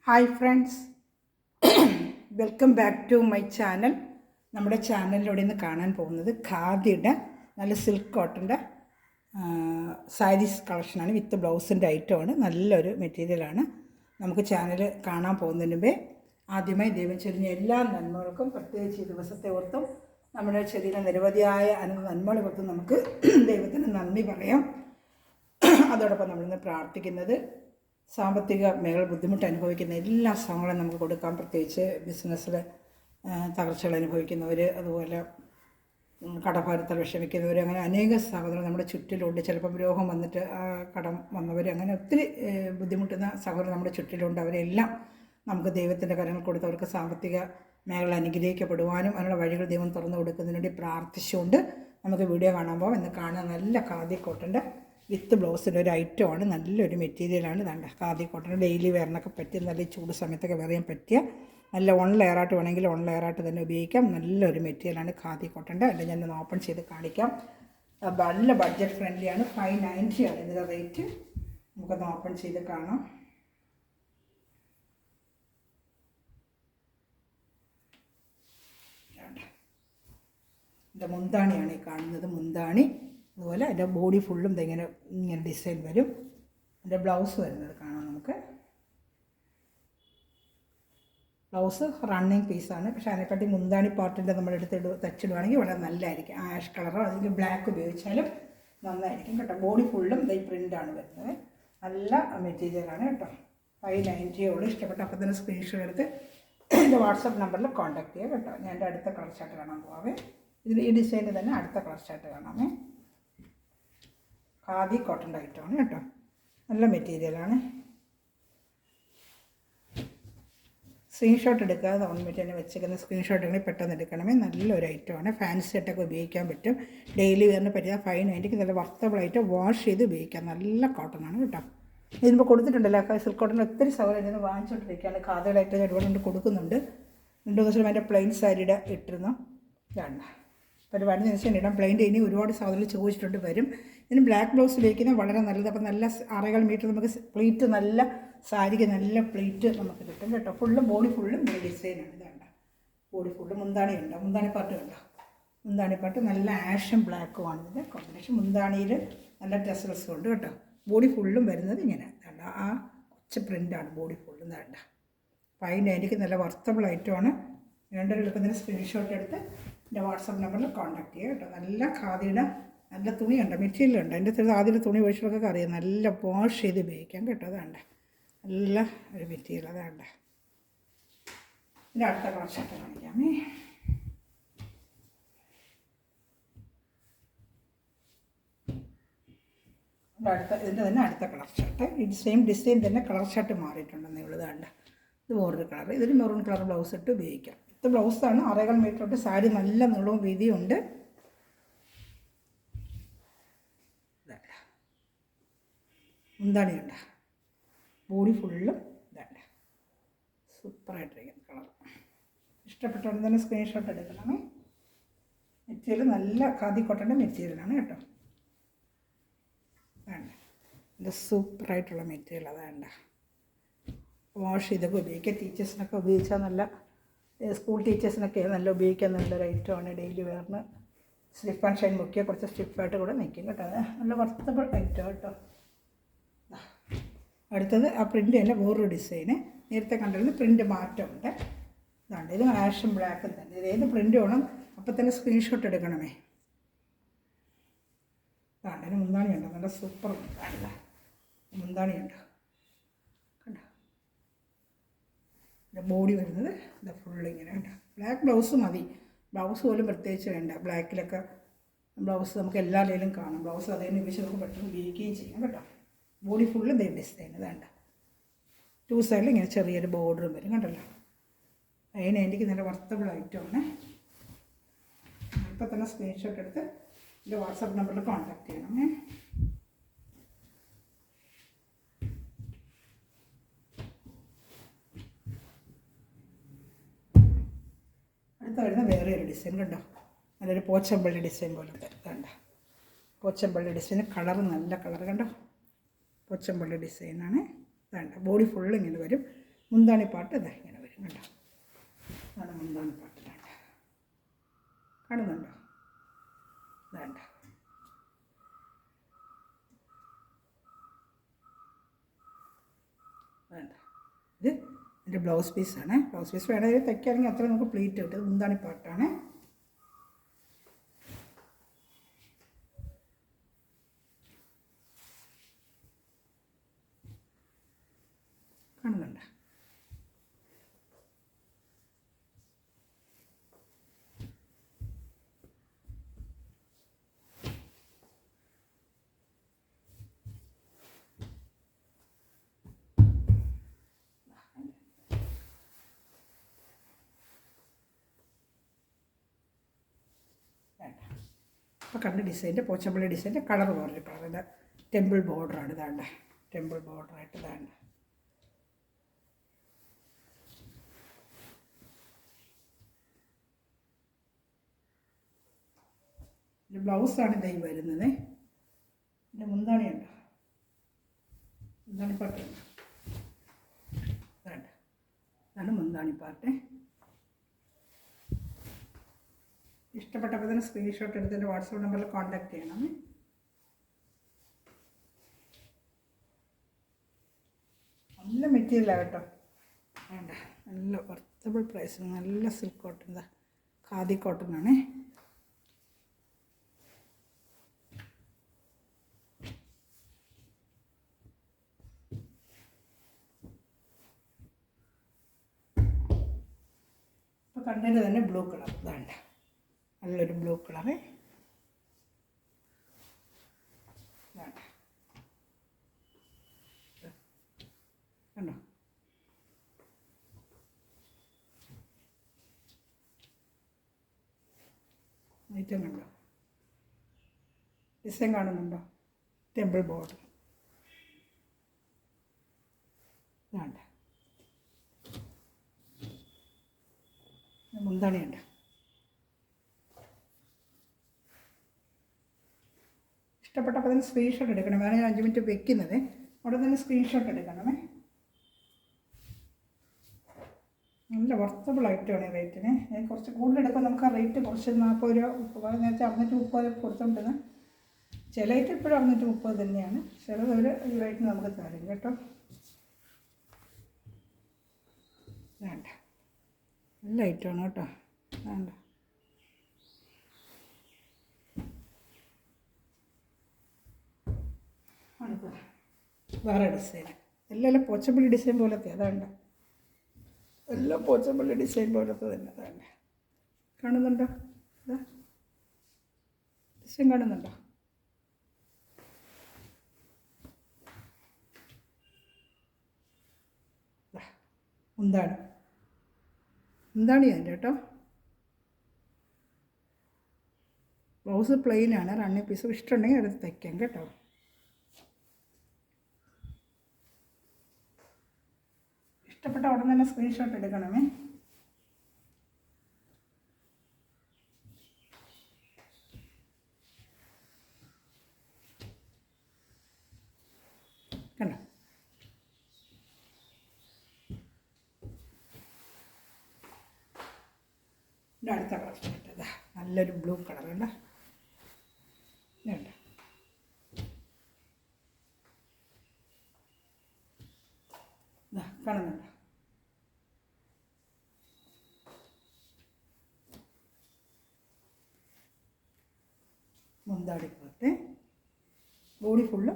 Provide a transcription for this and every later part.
Hi friends, welcome back to my channel. നമ്മുടെ ചാനലിലൂടെ ഇന്ന് കാണാൻ പോകുന്നത് ഖാദിയുടെ നല്ല സിൽക്ക് കോട്ടൻ്റെ സാരീസ് കളക്ഷനാണ്. വിത്ത് ബ്ലൗസിൻ്റെ ഐറ്റമാണ്. നല്ലൊരു മെറ്റീരിയലാണ്. നമുക്ക് ചാനൽ കാണാൻ പോകുന്നതിന് മുമ്പേ ആദ്യമായി ദൈവം ചൊരിഞ്ഞ എല്ലാ നന്മകൾക്കും, പ്രത്യേകിച്ച് ഈ ദിവസത്തെ ഓർത്തും നമ്മുടെ ചെറിയ നിരവധിയായ നന്മകൾ ഓർത്തും നമുക്ക് ദൈവത്തിന് നന്ദി പറയാം. അതോടൊപ്പം നമ്മളിന്ന് പ്രാർത്ഥിക്കുന്നത് സാമ്പത്തിക മേഖല ബുദ്ധിമുട്ട് അനുഭവിക്കുന്ന എല്ലാ സംഘങ്ങളും നമുക്ക് കൊടുക്കാം. പ്രത്യേകിച്ച് ബിസിനസ്സിൽ തകർച്ചകൾ അനുഭവിക്കുന്നവർ, അതുപോലെ കടഭാരത്താൽ വിഷമിക്കുന്നവർ, അങ്ങനെ അനേക സഹോദരങ്ങൾ നമ്മുടെ ചുറ്റിലുണ്ട്. ചിലപ്പം രോഗം വന്നിട്ട് കടം വന്നവർ, അങ്ങനെ ഒത്തിരി ബുദ്ധിമുട്ടുന്ന സഹോദരങ്ങൾ നമ്മുടെ ചുറ്റിലുണ്ട്. അവരെല്ലാം നമുക്ക് ദൈവത്തിൻ്റെ കരങ്ങൾ കൊടുത്തവർക്ക് സാമ്പത്തിക മേഖല അനുഗ്രഹിക്കപ്പെടുവാനും അതിനുള്ള വഴികൾ ദൈവം തുറന്നു കൊടുക്കുന്നതിന് വേണ്ടി പ്രാർത്ഥിച്ചുകൊണ്ട് നമുക്ക് വീഡിയോ കാണാൻ പോകാം. ഇന്ന് കാണാൻ നല്ല ഖാദി കോട്ടൻ്റെ വിത്ത് ബ്ലൗസിൻ്റെ ഒരു ഐറ്റമാണ്. നല്ലൊരു മെറ്റീരിയലാണ്. ഇതാണ്ട് ഖാദി കോട്ടൺ ഡെയിലി വെയറിനൊക്കെ പറ്റിയ, നല്ല ചൂട് സമയത്തൊക്കെ വെറിയാൻ പറ്റിയ, നല്ല വൺ ലെയറായിട്ട് വേണമെങ്കിൽ വൺ ലെയറായിട്ട് തന്നെ ഉപയോഗിക്കാം. നല്ലൊരു മെറ്റീരിയലാണ് ഖാദി കോട്ടൻ്റെ. അല്ല ഞാൻ ഓപ്പൺ ചെയ്ത് കാണിക്കാം. നല്ല ബഡ്ജറ്റ് ഫ്രണ്ട്ലിയാണ്. 590 ആണ് ഇതിൻ്റെ റേറ്റ്. നമുക്കൊന്ന് ഓപ്പൺ ചെയ്ത് കാണാം. എൻ്റെ മുന്താണിയാണ് ഈ കാണുന്നത്. മുന്താണി അതുപോലെ അതിൻ്റെ ബോഡി ഫുള്ളും ഇങ്ങനെ ഡിസൈൻ വരും. അതിൻ്റെ ബ്ലൗസ് വരുന്നത് കാണാം നമുക്ക്. ബ്ലൗസ് റണ്ണിങ് പീസാണ്. പക്ഷേ അതിനെക്കാട്ടി മുന്താണി പാർട്ടിൻ്റെ നമ്മളെടുത്ത് തച്ചിടുവാണെങ്കിൽ വളരെ നല്ലതായിരിക്കും. ആഷ് കളറോ അല്ലെങ്കിൽ ബ്ലാക്ക് ഉപയോഗിച്ചാലും നന്നായിരിക്കും കേട്ടോ. ബോഡി ഫുള്ളും ഈ പ്രിൻ്റാണ് വരുന്നത്. നല്ല മെറ്റീരിയലാണ് കേട്ടോ. 590 ഉള്ളൂ. ഇഷ്ടപ്പെട്ട അപ്പം തന്നെ സ്ക്രീൻഷോട്ട് എടുത്ത് എൻ്റെ വാട്സപ്പ് നമ്പറിൽ കോൺടാക്ട് ചെയ്യാം കേട്ടോ. ഞാൻ എൻ്റെ അടുത്ത കളർ ചാർട്ട് കാണാൻ പോകാവേ. ഇതിൽ ഈ ഡിസൈനിൽ തന്നെ അടുത്ത കളർ ചാർട്ട് കാണാമേ. ഖാദി കോട്ടൻ്റെ ഐറ്റമാണ് കേട്ടോ. നല്ല മെറ്റീരിയലാണ്. സ്ക്രീൻഷോട്ട് എടുക്കാതെ ഓൺമെറ്റ് തന്നെ വെച്ചിരിക്കുന്ന സ്ക്രീൻഷോട്ട് ഉണ്ടെങ്കിൽ പെട്ടെന്ന് എടുക്കണമേ. നല്ലൊരു ഐറ്റമാണ്. ഫാൻസി ആയിട്ടൊക്കെ ഉപയോഗിക്കാൻ പറ്റും. ഡെയിലി വെയറിന് പറ്റിയ 590 നല്ല വർത്തബിളായിട്ട് വാഷ് ചെയ്ത് ഉപയോഗിക്കാം. നല്ല കോട്ടനാണ് കേട്ടോ. ഇതിപ്പോൾ കൊടുത്തിട്ടുണ്ടല്ലോ സിൽക്ക് കോട്ടൺ. ഒത്തിരി സൗകര്യം വാങ്ങിച്ചുകൊണ്ടിരിക്കുകയാണ്. ഖാദികളായിട്ട് ഒരുപാട് കൊടുക്കുന്നുണ്ട്. 2 ദിവസം എൻ്റെ പ്ലെയിൻ സാരിയുടെ ഇട്ടിരുന്നു. വേണ്ട പരിപാടി ദിവസം ഇടാം. പ്ലെയിൻ്റെ ഇനി ഒരുപാട് സാധനങ്ങൾ ചോദിച്ചിട്ടുണ്ട് വരും. ഇതിന് ബ്ലാക്ക് ബ്ലൗസ് ഉപയോഗിക്കുന്നത് വളരെ നല്ലത്. അപ്പം നല്ല 6.25 മീറ്റർ നമുക്ക് പ്ലീറ്റ്, നല്ല സാരിക്ക് നല്ല പ്ലീറ്റ് നമുക്ക് കിട്ടും കേട്ടോ. ഫുള്ളും ബോഡി ഫുള്ളും ഡിസൈനാണ്. ഇതാണ്ട ബോഡി ഫുള്ളും മുന്താണി ഉണ്ടോ, മുന്താണി പാട്ട് കണ്ടോ. മുന്താണി പാട്ട് നല്ല ആഷും ബ്ലാക്കുമാണ് ഇതിൻ്റെ കോമ്പിനേഷൻ. മുന്താണിയിൽ നല്ല ടെസൽസും ഉണ്ട് കേട്ടോ. ബോഡി ഫുള്ളും വരുന്നത് ഇങ്ങനെ വേണ്ട. ആ കൊച്ചു പ്രിൻ്റാണ് ബോഡി ഫുള്ളും വേണ്ട. 590 നല്ല വർത്തബിൾ ഐറ്റമാണ്. വേണ്ടൊരു എളുപ്പത്തിന് സ്ക്രീൻഷോട്ട് എടുത്ത് എൻ്റെ വാട്സപ്പ് നമ്പറിൽ കോൺടാക്ട് ചെയ്യുക കേട്ടോ. നല്ല ഖാദിയുടെ നല്ല തുണിയുണ്ട്, മെറ്റീരിയലുണ്ട്. അതിൻ്റെ ആദ്യം തുണി ഒഴിച്ചൊക്കെ അറിയാം. നല്ല വാഷ് ചെയ്ത് ഉപയോഗിക്കാം കേട്ടോ. അതാണ്ട് നല്ല ഒരു മെറ്റീരിയൽ. അതാണ്ട് ഇതിൻ്റെ അടുത്ത കളർ ഷർട്ട് കാണിക്കാമേ. ഇതിൻ്റെ തന്നെ അടുത്ത കളർ ഷർട്ട്. ഈ സെയിം ഡിസൈൻ തന്നെ കളർ ഷർട്ട് മാറിയിട്ടുണ്ടെന്നേ ഉള്ളൂ. ഇതാണ്ട് ഇത് വേറൊരു കളർ. ഇതിന് മെറൂൺ കളർ ബ്ലൗസ് ഇട്ട് ഉപയോഗിക്കാം. ഇത് ബ്ലൗസാണ്. 6.25 മീറ്റർ തൊട്ട് സാരി നല്ല നീളവും വീതിയും ഉണ്ട്. മുന്താണിയുണ്ട്. ബോഡി ഫുള്ളും ഇതാണ്ട് സൂപ്പറായിട്ടിരിക്കുന്ന കളർ. ഇഷ്ടപ്പെട്ടവർ തന്നെ സ്ക്രീൻഷോട്ട് എടുക്കണമേ. മെറ്റീരിയൽ നല്ല ഖാദി കോട്ടൻ്റെ മെറ്റീരിയലാണ് കേട്ടോ. വേണ്ട ഇത് സൂപ്പറായിട്ടുള്ള മെറ്റീരിയൽ. അതാണ്ട വാഷ് ചെയ്തൊക്കെ ഉപയോഗിക്കാം. ടീച്ചേഴ്സിനൊക്കെ ഉപയോഗിച്ചാൽ നല്ല, സ്കൂൾ ടീച്ചേഴ്സിനൊക്കെ നല്ല ഉപയോഗിക്കാൻ നല്ലൊരു ഐറ്റമാണ്. ഡെയിലി വെയറിന് സ്ലിപ്പ് ആൻഡ് ഷൈൻ മുക്കിയ കുറച്ച് സ്റ്റിഫായിട്ട് കൂടെ നിൽക്കും കേട്ടോ. അത് നല്ല വർത്തബിൾ ഐറ്റം കേട്ടോ. അടുത്തത് ആ പ്രിൻ്റ് തന്നെ വേറൊരു ഡിസൈന്. നേരത്തെ കണ്ടതിന് പ്രിൻ്റ് മാറ്റമുണ്ട്. ഇതാണ്ട് ഇത് ആഷും ബ്ലാക്കും തന്നെ. ഇത് ഏത് പ്രിൻ്റ് വേണം അപ്പം തന്നെ സ്ക്രീൻഷോട്ട് എടുക്കണമേ. ഇതാണ്ട് അതിന് മുന്താണിയുണ്ട്. നല്ല സൂപ്പർ മുന്താണില്ല മുന്താണിയുണ്ട് കണ്ടോ. ബോഡി വരുന്നത് ഇത് ഫുള്ളിങ്ങനെ ഉണ്ട്. ബ്ലാക്ക് ബ്ലൗസ് മതി. ബ്ലൗസ് പോലും പ്രത്യേകിച്ച് വേണ്ട. ബ്ലാക്കിലൊക്കെ ബ്ലൗസ് നമുക്ക് എല്ലാ ലൈലും കാണും. ബ്ലൗസ് അതേന്ന് ഉപയോഗിച്ച് നമുക്ക് പെട്ടെന്ന് ഉപയോഗിക്കുകയും ചെയ്യാം കേട്ടോ. ബോഡി ഫുള്ള് ഇതേ ഡിസൈൻ. വേണ്ട 2 സൈഡിൽ ഇങ്ങനെ ചെറിയൊരു ബോർഡറും വരും കണ്ടല്ലോ. 590 നല്ല വർത്തബിൾ ഐറ്റമാണ്. ഇപ്പം തന്നെ സ്ക്രീൻഷോട്ട് എടുത്ത് എൻ്റെ വാട്സാപ്പ് നമ്പറിൽ കോൺടാക്ട് ചെയ്യണമേ. അടുത്ത വരുന്ന വേറെ ഒരു ഡിസൈൻ കണ്ടോ. നല്ലൊരു പോച്ചമ്പള്ളി ഡിസൈൻ പോലത്തെ കണ്ട. പോച്ചമ്പള്ളി ഡിസൈൻ. കളർ നല്ല കളർ കണ്ടോ. പോച്ചമ്പള്ളി ഡിസൈനാണ്. വേണ്ട ബോഡി ഫുള്ള് ഇങ്ങനെ വരും. മുന്താണിപ്പാട്ട് ഇതാ ഇങ്ങനെ വരും കേട്ടോ. അതാണ് മുന്താണിപ്പാട്ട്. വേണ്ട കാണുന്നുണ്ടോ? വേണ്ട വേണ്ട ഇത് എൻ്റെ ബ്ലൗസ് പീസാണ്. ബ്ലൗസ് പീസ് വേണമെങ്കിൽ തയ്ക്കുകയാണെങ്കിൽ അത്ര നമുക്ക് പ്ലീറ്റ് കിട്ടും. ഇത് മുന്താണിപ്പാട്ടാണ്. കാണുന്നുണ്ട്? അപ്പോൾ കണ്ട ഡിസൈൻ്റെ പോച്ചമ്പള്ളി ഡിസൈൻ്റെ കളർ വേറൊരു കളർ. ഇത് ടെമ്പിൾ ബോർഡറാണ്. ഇതാണ്ട് ടെമ്പിൾ ബോർഡറായിട്ട് ഇതാണ്ട്. ഇത് ബ്ലൗസാണ് ഇതായി വരുന്നത്. എൻ്റെ മുന്താണിയുണ്ടോ? മുന്താണിപ്പാട്ടുണ്ട്. വേണ്ട ഇതാണ് മുന്താണിപ്പാട്ട്. ഇഷ്ടപ്പെട്ടപ്പോൾ തന്നെ സ്ക്രീൻഷോട്ട് എടുത്തിട്ട് വാട്സപ്പ് നമ്പറിൽ കോൺടാക്ട് ചെയ്യണം. നല്ല മെറ്റീരിയലാണ് കേട്ടോ. വേണ്ട നല്ല വർത്തബിൾ പ്രൈസ്. നല്ല സിൽക്ക് കോട്ടൺ. ഇതാ ഖാദി കോട്ടനാണ്. ഇപ്പോൾ കണ്ടതിൻ്റെ തന്നെ ബ്ലൂ കളർ. വേണ്ട നല്ലൊരു ബ്ലൂ കളറ്. വേണ്ട കണ്ടോ? ഐറ്റം കണ്ടോ? ഡിസൈൻ കാണുന്നുണ്ടോ? Temple border. വേണ്ട മുന്താണിയുണ്ട്. ഇഷ്ടപ്പെട്ടപ്പോൾ തന്നെ സ്ക്രീൻഷോട്ട് എടുക്കണം. വേറെ ഞാൻ 5 മിനിറ്റ് വെക്കുന്നത് അവിടെ തന്നെ സ്ക്രീൻഷോട്ട് എടുക്കണമേ. നല്ല വർത്തബിൾ ഐറ്റമാണ് ഈ റേറ്റിന്. കുറച്ച് കൂടുതൽ എടുക്കുമ്പോൾ നമുക്ക് ആ റേറ്റ് കുറച്ച് 40 രൂപ നേരത്തെ 630 കൊടുത്തോണ്ടിരുന്നത്. ചില ഐറ്റം ഇപ്പോഴും 630 തന്നെയാണ്. ചിലത് അവർ ഈ റേറ്റിന് നമുക്ക് തരും കേട്ടോ. വേണ്ട നല്ല ഐറ്റമാണ് കേട്ടോ. വേണ്ട വേറെ ഡിസൈൻ. എല്ലാം പോച്ചമ്പള്ളി ഡിസൈൻ പോലത്തെ. അതാണ്ട എല്ലാം പോച്ചമ്പള്ളി ഡിസൈൻ പോലത്തെ തന്നെ. അതാണ്ട കാണുന്നുണ്ടോ? ഇതാ ഡിസൈൻ കാണുന്നുണ്ടോ? മുന്താണി അതിൻ്റെ കേട്ടോ. ബ്ലൗസ് പ്ലെയിനാണ്. റണ്ണിങ് പീസ് ഇഷ്ടമുണ്ടെങ്കിൽ എടുത്ത് തയ്ക്കാം കേട്ടോ. ഇഷ്ടപ്പെട്ട ഉടനെ തന്നെ സ്ക്രീൻഷോട്ട് എടുക്കണമേ. കണ്ടോ? ഇത് അടുത്ത കളർ ഇട്ടതാ നല്ലൊരു ബ്ലൂ കളർ. കണ്ടോ? വേണ്ട കാണുന്നുണ്ടോ? മുന്താടിപ്പോട്ടെ. ബോഡി ഫുള്ള്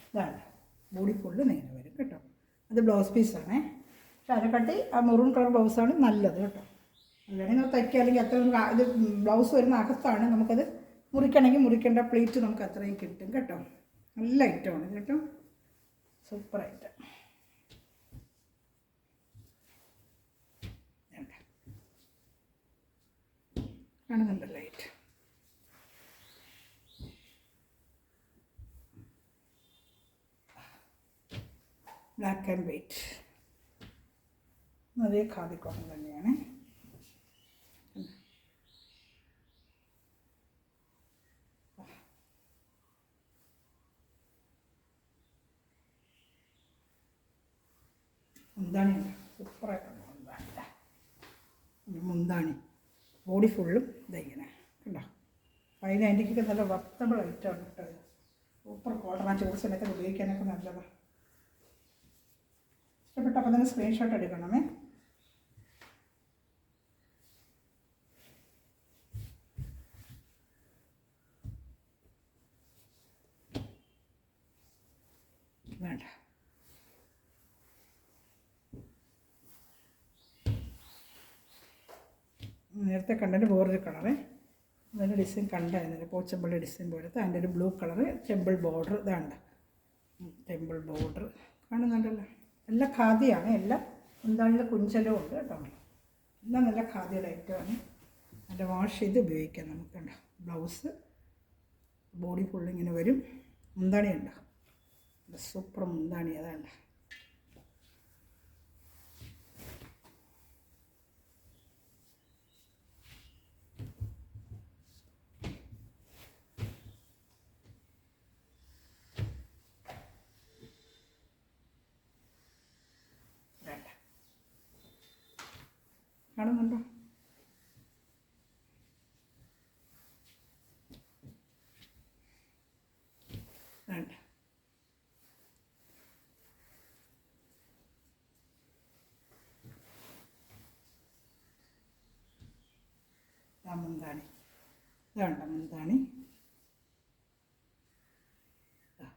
ഇതാണ്. ബോഡി ഫുള്ള് നേരെ വരും കേട്ടോ. അത് ബ്ലൗസ് പീസാണേ. പക്ഷെ അതിനെക്കാട്ടി ആ മെറൂൺ കളർ ബ്ലൗസാണ് നല്ലത് കേട്ടോ. അല്ലെങ്കിൽ നമ്മൾ തയ്ക്കുക. അല്ലെങ്കിൽ അത്ര ഇത് ബ്ലൗസ് വരുന്ന അകത്താണ്. നമുക്കത് മുറിക്കണമെങ്കിൽ മുറിക്കേണ്ട പ്ലേറ്റ് നമുക്ക് അത്രയും കിട്ടും കേട്ടോ. നല്ല ഐറ്റമാണ് കേട്ടോ. Super item. കാണുന്നുണ്ട് ലൈറ്റ്. Black and white. അതേ ഖാദി കോട്ടൺ തന്നെയാണ്. മുന്താണിയുണ്ട്, സൂപ്പറായിട്ടുണ്ട് മുന്താണി. ബോഡി ഫുള്ളും ഇങ്ങനെ കണ്ടോ. 590 നല്ല വർത്തബിൾ ഐറ്റമാണ് കേട്ടോ. സൂപ്പർ കോട്ടൺ, ചൂട് സമയത്തൊക്കെ ഉപയോഗിക്കാനൊക്കെ നല്ലതാണ്. ഇഷ്ടപ്പെട്ടപ്പോൾ തന്നെ സ്ക്രീൻഷോട്ട് എടുക്കണമേ. വേണ്ട നേരത്തെ കണ്ടതിന് വേറൊരു കളറ്, അതിൻ്റെ ഡിസൈൻ കണ്ടായിരുന്നില്ല, പോച്ചമ്പള്ളി ഡിസൈൻ പോലത്തെ. അതിൻ്റെ ഒരു ബ്ലൂ കളറ് ടെമ്പിൾ ബോർഡർ. ഇതാണ്ട് ടെമ്പിൾ ബോർഡർ കാണുന്നുണ്ടല്ലോ. എല്ലാം ഖാദിയാണ്, എല്ലാം എന്താണെങ്കിലും കുഞ്ചലും ഉണ്ട് കേട്ടോ. എല്ലാം നല്ല ഖാദിയുടെ ഐറ്റമാണ്. നല്ല വാഷ് ചെയ്ത് ഉപയോഗിക്കാം നമുക്കുണ്ട്. ബ്ലൗസ് ബോഡി ഫുള്ളിങ്ങനെ വരും. മുന്താണിയുണ്ട്, സൂപ്പർ മുന്താണി. അതാണ്ട് കാണുന്നുണ്ടോ. വേണ്ട മുന്താണി. ഇതാണ്ട മുന്താണി,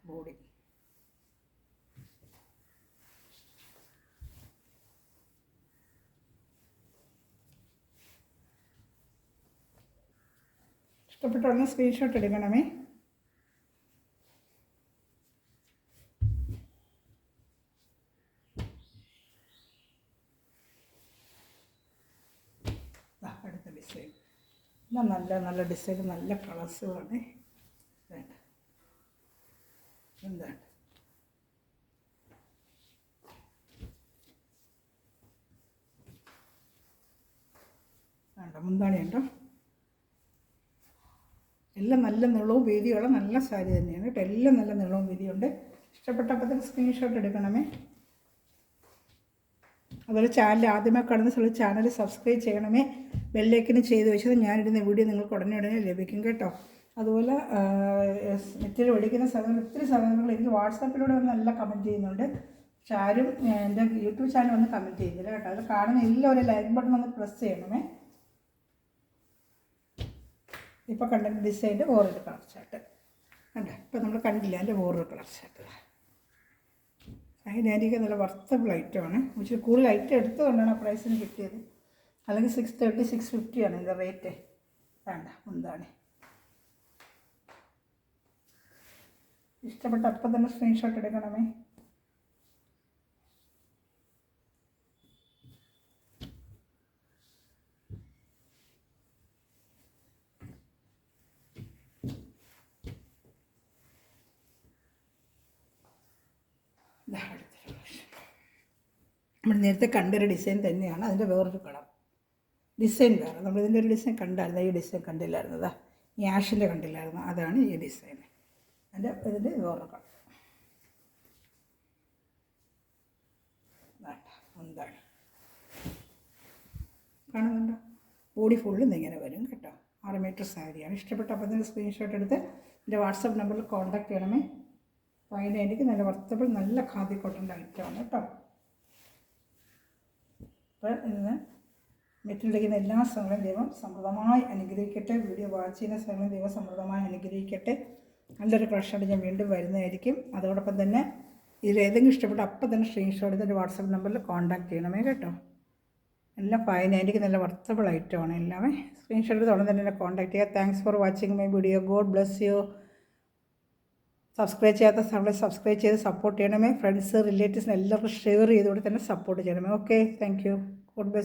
ബോഡി. ഇഷ്ടപ്പെട്ട സ്ക്രീൻഷോട്ട് എടുക്കണമേ. അടുത്ത ഡിസൈൻ നല്ല നല്ല ഡിസൈൻ, നല്ല കളേഴ്സുകളാണ്. വേണ്ട എന്താണ് വേണ്ട മുന്താണി ഉണ്ടോ. എല്ലാം നല്ല നീളവും വീതിയുള്ള നല്ല സാരി തന്നെയാണ് കേട്ടോ. എല്ലാം നല്ല നീളവും വീതിയുണ്ട്. ഇഷ്ടപ്പെട്ടപ്പോൾ തന്നെ സ്ക്രീൻഷോട്ട് എടുക്കണമേ. അതുപോലെ ചാനൽ ആദ്യമായി കാണുന്ന ചാനൽ സബ്സ്ക്രൈബ് ചെയ്യണമേ. ബെല്ലൈക്കന് ചെയ്ത് വെച്ചത് ഞാനിടുന്ന വീഡിയോ നിങ്ങൾക്ക് ഉടനെ ലഭിക്കും കേട്ടോ. അതുപോലെ മെറ്റീരിയൽ മേടിക്കുന്ന സമയത്ത് ഒത്തിരി സമയങ്ങൾ എനിക്ക് വാട്സാപ്പിലൂടെ വന്ന് നല്ല കമൻറ്റ് ചെയ്യുന്നുണ്ട്. പക്ഷെ ആരും എൻ്റെ യൂട്യൂബ് ചാനൽ വന്ന് കമൻറ്റ് ചെയ്യുന്നില്ല കേട്ടോ. അത് കാണുന്ന എല്ലാവരും ലൈക്ക് ബട്ടൺ ഒന്ന് പ്രസ് ചെയ്യണമേ. ഇപ്പോൾ കണ്ട ഡിസൈൻ്റെ വേറൊരു കളർ ചാർട്ട് കണ്ട. ഇപ്പോൾ നമ്മൾ കണ്ടില്ല എൻ്റെ വേറൊരു കളർ ചാർട്ട്. അതിനായിരിക്കും നല്ല വർത്തബിൾ ഐറ്റമാണ്. ഇച്ചിരി കൂടുതൽ ഐറ്റം എടുത്തുകൊണ്ടാണ് ആ പ്രൈസിന് കിട്ടിയത്. അല്ലെങ്കിൽ 630 650 ആണ് ഇതിൻ്റെ റേറ്റ്. വേണ്ട മുന്താണി. ഇഷ്ടപ്പെട്ട അപ്പം തന്നെ സ്ക്രീൻഷോട്ട് എടുക്കണമേ. നമ്മൾ നേരത്തെ കണ്ടൊരു ഡിസൈൻ തന്നെയാണ്, അതിൻ്റെ വേറൊരു കളർ ഡിസൈൻ വേറെ. നമ്മളിതിൻ്റെ ഒരു ഡിസൈൻ കണ്ടായിരുന്നു, ഈ ഡിസൈൻ കണ്ടില്ലായിരുന്നതാ, ഈ ആഷിൻ്റെ കണ്ടില്ലായിരുന്നു, അതാണ് ഈ ഡിസൈൻ. അതിൻ്റെ ഇതിൻ്റെ വേറൊരു കളർ. എന്താണ് കാണുന്നുണ്ടോ. ബോഡി ഫുള്ളും ഇങ്ങനെ വരും കേട്ടോ. 6 മീറ്റർ സാരിയാണ്. ഇഷ്ടപ്പെട്ട അപ്പം തന്നെ സ്ക്രീൻഷോട്ട് എടുത്ത് എൻ്റെ വാട്സപ്പ് നമ്പറിൽ കോൺടാക്ട് ചെയ്യണമേ. അപ്പോൾ അതിൻ്റെ എനിക്ക് നല്ല വർത്തബിൾ നല്ല ഖാദി കോട്ടൻ്റെ ഐറ്റമാണ് കേട്ടോ. അപ്പോൾ ഇന്ന് മെറ്റീരിയലിരിക്കുന്ന എല്ലാ സ്ഥലങ്ങളും ദൈവം സമൃദ്ധമായി അനുഗ്രഹിക്കട്ടെ. വീഡിയോ വാച്ച് ചെയ്യുന്ന സ്ഥലങ്ങളും ദൈവം സമൃദ്ധമായി അനുഗ്രഹിക്കട്ടെ. നല്ലൊരു കളക്ഷനായിട്ട് ഞാൻ വീണ്ടും വരുന്നതായിരിക്കും. അതോടൊപ്പം തന്നെ ഇതിലേതെങ്കിലും ഇഷ്ടപ്പെട്ട അപ്പം തന്നെ സ്ക്രീൻഷോട്ട് എടുത്ത് എൻ്റെ വാട്സപ്പ് നമ്പറിൽ കോൺടാക്ട് ചെയ്യണമേ കേട്ടോ. എല്ലാം 590 നല്ല വർത്തബിൾ ഐറ്റമാണ്. എല്ലാമേ സ്ക്രീൻഷോട്ട് എടുത്ത് ഉടനെ തന്നെ എന്നെ കോൺടാക്ട് ചെയ്യുക. Thanks for watching my video. God bless you. Subscribe ചെയ്യാത്ത സമയത്ത് സബ്സ്ക്രൈബ് ചെയ്ത് സപ്പോർട്ട് ചെയ്യണമേ. ഫ്രണ്ട്സ് റിലേറ്റീവ്സിന് എല്ലാവർക്കും ഷെയർ ചെയ്തുകൊണ്ട് തന്നെ സപ്പോർട്ട് ചെയ്യണമേ. Okay, thank you. God bless.